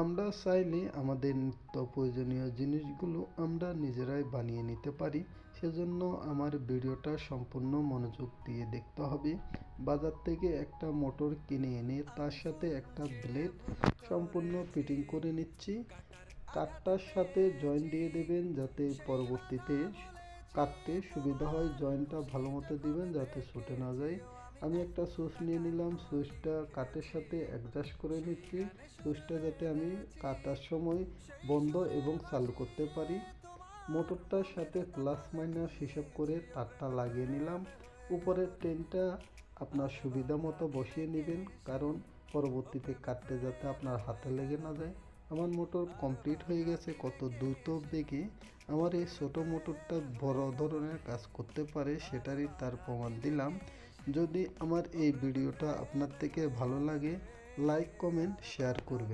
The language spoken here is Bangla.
আমরা চাইলে আমাদের নিত্য প্রয়োজনীয় জিনিসগুলো আমরা নিজেরাই বানিয়ে নিতে পারি। সেজন্য আমার ভিডিওটা সম্পূর্ণ মনোযোগ দিয়ে দেখতে হবে। বাজার থেকে একটা মোটর কিনে এনে তার সাথে একটা ব্লেড সম্পূর্ণ ফিটিং করে নিচ্ছি। কাঠটার সাথে জয়েন্ট দিয়ে দেবেন যাতে পরবর্তীতে কাটতে সুবিধা হয়। জয়েন্টটা ভালো মতো দিবেন যাতে ছুটে না যায়। আমি একটা সুইচ নিয়ে নিলাম, সুইচটা কাঠের সাথে অ্যাডজাস্ট করে নিচ্ছি। সুইচটা যাতে আমি কাটার সময় বন্ধ এবং চালু করতে পারি। মোটরটার সাথে প্লাস মাইনাস হিসাব করে তারটা লাগিয়ে নিলাম। উপরের ট্রেনটা আপনার সুবিধা মতো বসিয়ে নেবেন, কারণ পরবর্তীতে কাটতে যাতে আপনার হাতে লেগে না যায়। আমার মোটর কমপ্লিট হয়ে গেছে। কত দ্রুত বেগে আমার এই ছোটো মোটরটা বড় ধরনের কাজ করতে পারে সেটারই তার প্রমাণ দিলাম। যদি আমার এই ভিডিওটা আপনার থেকে ভালো লাগে, লাইক কমেন্ট শেয়ার করবেন।